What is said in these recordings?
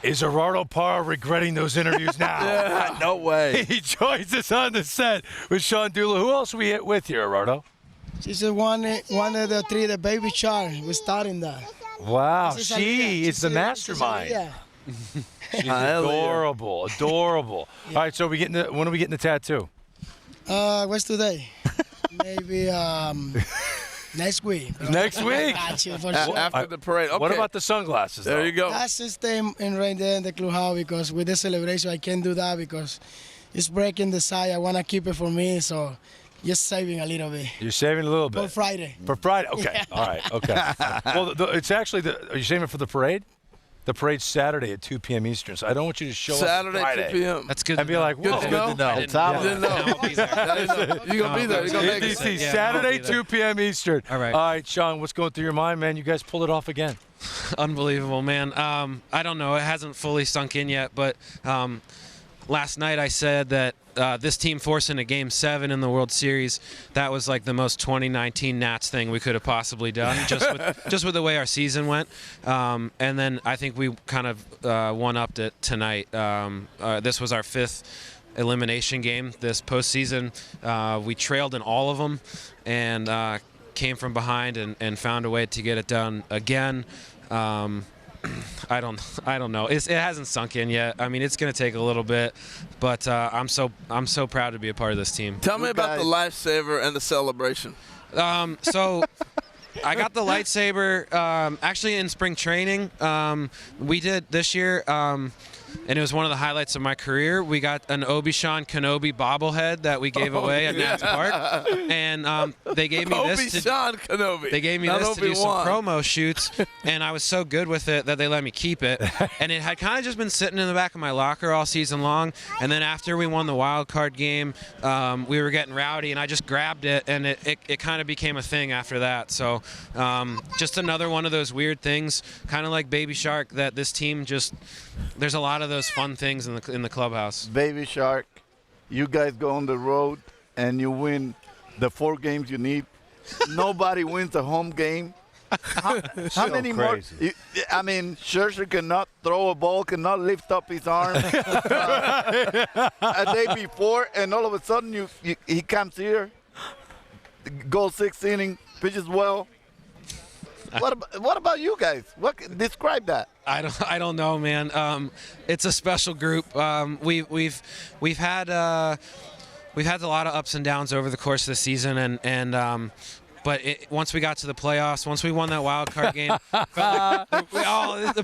Is Gerardo Parra regretting those interviews now? Yeah, no way. He joins us on the set with Sean Doolittle. Who else we with here, Gerardo? She's one of the three, the baby child. We're starting that. Wow, This she is the mastermind. Yeah. She's adorable, adorable. All right, so when are we getting the tattoo? What's today? Maybe next week. Next week? Got you for sure. After the parade. Okay. What about the sunglasses, There though? you go. That's to stay in right there in the clubhouse because with the celebration I can't do that because it's breaking the side. I want to keep it for me, so just saving a little bit. You're saving a little bit. For Friday. For Friday? Okay. Yeah. All right. Okay. Well, it's actually are you saving it for the parade? The parade's Saturday at 2 p.m. Eastern, so I don't want you to show up Saturday, Friday 2 p.m. That's good. and be like, whoa. Good to know. I didn't know. I'll be there. You're going to be there. You're going to make it. DC, Yeah, Saturday, I'll be there. 2 p.m. Eastern. All right. All right, Sean, what's going through your mind, man? You guys pulled it off again. Unbelievable, man. I don't know. It hasn't fully sunk in yet, but last night I said that this team forcing a Game 7 in the World Series, that was like the most 2019 Nats thing we could have possibly done, just with the way our season went. And then I think we kind of one-upped it tonight. This was our 5th elimination game this postseason. We trailed in all of them and came from behind and found a way to get it done again. I don't know. It hasn't sunk in yet. I mean, it's going to take a little bit, but I'm so proud to be a part of this team. Tell me about the lifesaver and the celebration. So I got the lightsaber actually in spring training. We did this year, and it was one of the highlights of my career. We got an Obi-Wan Kenobi bobblehead that we gave away at Nats Park, and they gave me this. Obi-Wan Kenobi. They gave me Not this to do some Obi-Wan. promo shoots, and I was so good with it that they let me keep it. And it had kind of just been sitting in the back of my locker all season long. And then after we won the wild card game, we were getting rowdy, and I just grabbed it, and it kind of became a thing after that. So just another one of those weird things, kind of like Baby Shark, that this team just – there's a lot of those fun things in the clubhouse. Baby Shark, you guys go on the road and you win the 4 games you need. Nobody wins a home game. How many more? I mean, Scherzer cannot throw a ball, cannot lift up his arm a day before, and all of a sudden he comes here, goes 6th inning, pitches well. What about you guys? Describe that. I don't know, man. It's a special group. We've had a lot of ups and downs over the course of the season, but once we got to the playoffs, once we won that wild card game, felt like the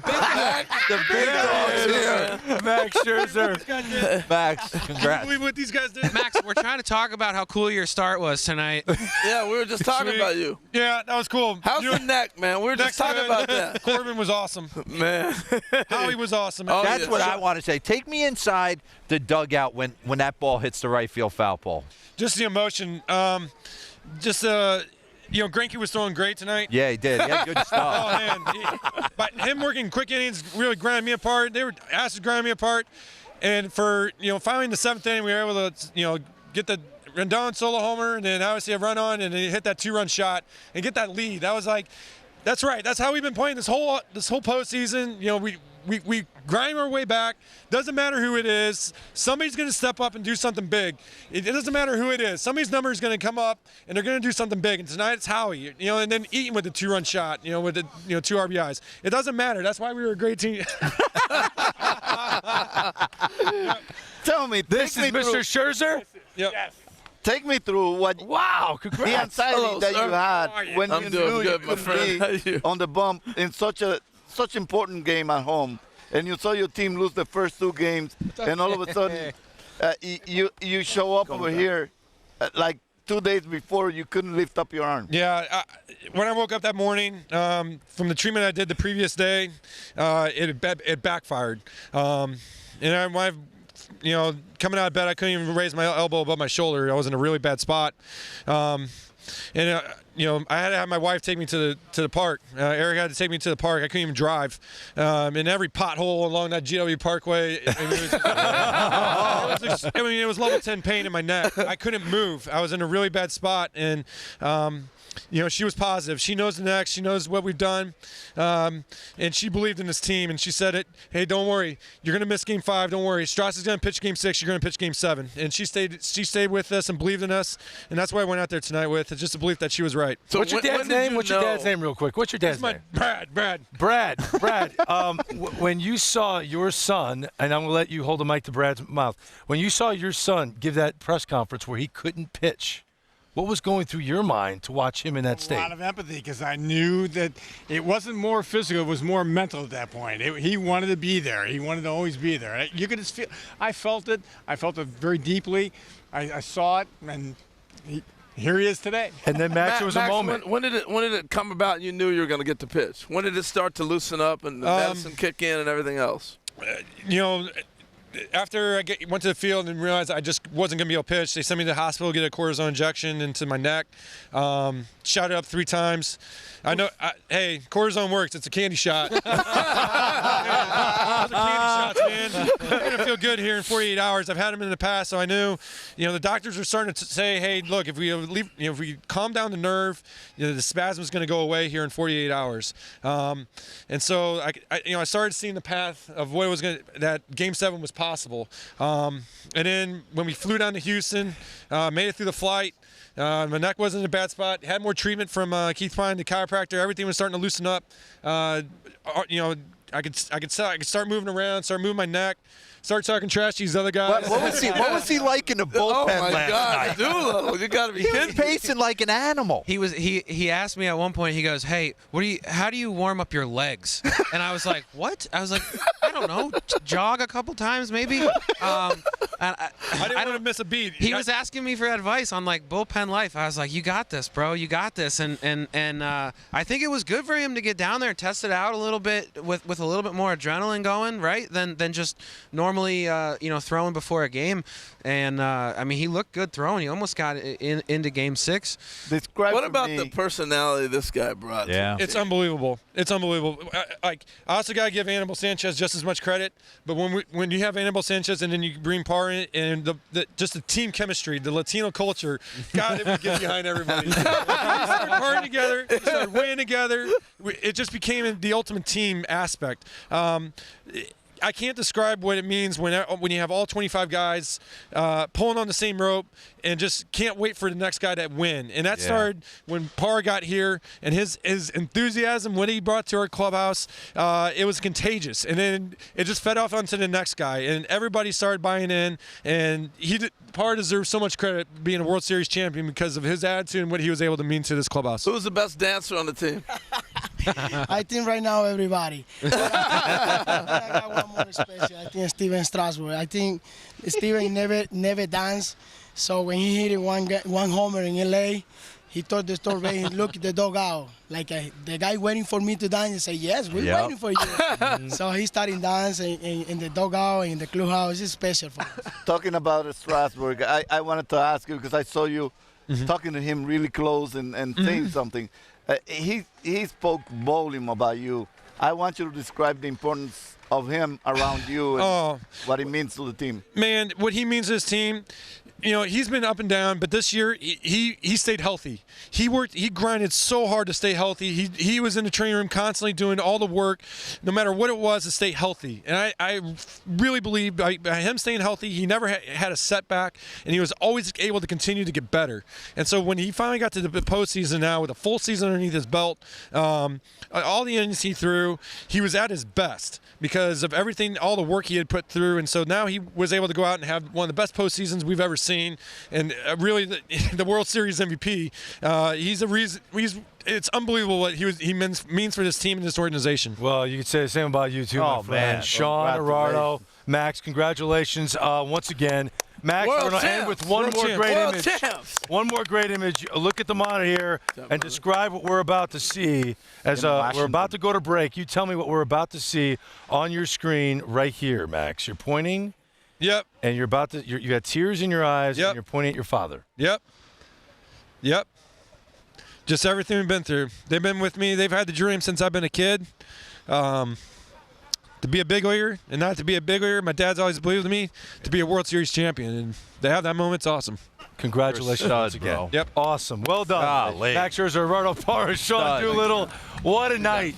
big dogs here. Max Scherzer. Max, congrats. Believe what these guys did? Max, we're trying to talk about how cool your start was tonight. Yeah, we were just talking about you. Yeah, that was cool. How's the neck, man? We were just talking about that. Corbin was awesome. Man. Howie was awesome. Oh, That's yeah. what I want to say. Take me inside the dugout when that ball hits the right field foul pole. Just the emotion. Greinke was throwing great tonight. Yeah, he did. He had good Oh, stuff. man. But him working quick innings really grinded me apart. They were asked to grind me apart. And for, finally in the 7th inning, we were able to, get the Rendon solo homer and then obviously a run on and then hit that 2-run shot and get that lead. That was like, that's right. That's how we've been playing this whole postseason. We grind our way back. Doesn't matter who it is. Somebody's going to step up and do something big. It doesn't matter who it is. Somebody's number is going to come up, and they're going to do something big. And tonight it's Howie, and then Eaton with the 2-run shot, with the 2 RBIs. It doesn't matter. That's why we were a great team. Tell me, This is Mr. Scherzer? Yep. Yes. take me through what Wow, the congrats. anxiety that you had when I'm you doing knew good, you my could friend. How you? be on the bump in such important game at home, and you saw your team lose the first 2 games, and all of a sudden you show up over here like 2 days before you couldn't lift up your arm. Yeah, when I woke up that morning from the treatment I did the previous day, it backfired. Coming out of bed, I couldn't even raise my elbow above my shoulder. I was in a really bad spot. I had to have my wife take me to the park. Eric had to take me to the park. I couldn't even drive. In every pothole along that GW Parkway, it was level 10 pain in my neck. I couldn't move. I was in a really bad spot, and she was positive. She knows the next. She knows what we've done, and she believed in this team. And she said, "Hey, don't worry. You're going to miss Game 5. Don't worry. Strauss is going to pitch Game 6. You're going to pitch Game 7." And she stayed with us and believed in us, and that's why I went out there tonight with. It's just a belief that she was right. So what's your dad's name? What's your dad's name, real quick? What's your dad's name? Brad. When you saw your son, and I'm going to let you hold the mic to Brad's mouth. When you saw your son give that press conference where he couldn't pitch, what was going through your mind to watch him in that state? A lot of empathy, because I knew that it wasn't more physical; it was more mental at that point. He wanted to be there. He wanted to always be there. You could just feel. I felt it. I felt it very deeply. I saw it, and here he is today. And then Max, it was a moment. When did it come about? You knew you were going to get the pitch. When did it start to loosen up and the medicine kick in and everything else? After I went to the field and realized I just wasn't going to be able to pitch, they sent me to the hospital to get a cortisone injection into my neck. Shot it up 3 times. I know. Hey, cortisone works. It's a candy shot. Those are candy shots, man. I'm gonna feel good here in 48 hours. I've had them in the past, so I knew. The doctors were starting to say, "Hey, look, if we calm down the nerve, the spasm is going to go away here in 48 hours." And so I started seeing the path of what it was that Game 7 was possible. And then when we flew down to Houston, made it through the flight. My neck wasn't in a bad spot. Had more treatment from Keith Pine, the chiropractor. Everything was starting to loosen up. I could start moving around, start moving my neck, start talking trash to these other guys. What was he like in the bullpen Oh my last God, night? Doolittle, you got to be He was kidding me. pacing like an animal. He asked me at one point. He goes, "Hey, how do you warm up your legs?" And I was like, "What?" I was like, "I don't know, jog a couple times maybe." I didn't want to miss a beat. He was asking me for advice on like bullpen life. I was like, "You got this, bro. You got this." And I think it was good for him to get down there and test it out a little bit with a little bit more adrenaline going, right? Than just normally throwing before a game. And he looked good throwing. He almost got into Game 6. What about the personality this guy brought? Yeah. It's unbelievable. It's unbelievable. I also got to give Anibal Sanchez just as much credit. But when you have Anibal Sanchez and then you bring Parra in, and just the team chemistry, the Latino culture, God, it would get behind everybody. We started partying together. We started winning together. It just became the ultimate team aspect. I can't describe what it means when you have all 25 guys pulling on the same rope and just can't wait for the next guy to win. And that started when Parra got here, and his enthusiasm, what he brought to our clubhouse, it was contagious. And then it just fed off onto the next guy, and everybody started buying in. And Parra deserves so much credit being a World Series champion because of his attitude and what he was able to mean to this clubhouse. Who's the best dancer on the team? I think right now everybody. I got one more special. I think Steven Strasburg. I think Steven never danced. So when he hit one homer in LA, he told the store base, "Look at the dugout. Like the guy waiting for me to dance." And say, "Yes, we're waiting for you." So he started dancing in the dugout, in the clubhouse. It's special for us. Talking about Strasburg, I wanted to ask you, because I saw you talking to him really close and saying something. He spoke volume about you. I want you to describe the importance of him around you and what he means to the team. Man, what he means to his team, he's been up and down, but this year he stayed healthy. He grinded so hard to stay healthy. He was in the training room constantly doing all the work, no matter what it was, to stay healthy. And I really believe by him staying healthy, he never had a setback, and he was always able to continue to get better. And so when he finally got to the postseason now, with a full season underneath his belt, all the innings he threw, he was at his best because of everything, all the work he had put through. And so now he was able to go out and have one of the best postseasons we've ever seen, and really the World Series MVP. He's a reason. It's unbelievable what he means for this team and this organization. Well, you could say the same about you too, my friend. Man. Sean, Gerardo, Max, congratulations once again. Max, we're going to end with one more great image. One more great image. Look at the monitor here and describe what we're about to see. As we're about to go to break, you tell me what we're about to see on your screen right here, Max. You're pointing. Yep. And you're about to. You got tears in your eyes. Yep. And you're pointing at your father. Yep. just everything we've been through. They've been with me. They've had the dream since I've been a kid. To be a big leaguer and not to be a big leaguer. My dad's always believed in me to be a World Series champion, and they have that moment. It's awesome. Congratulations once again. Bro. Yep. Awesome. Well done. Max Scherzer, Gerardo, Parra, Sean Doolittle. What a night.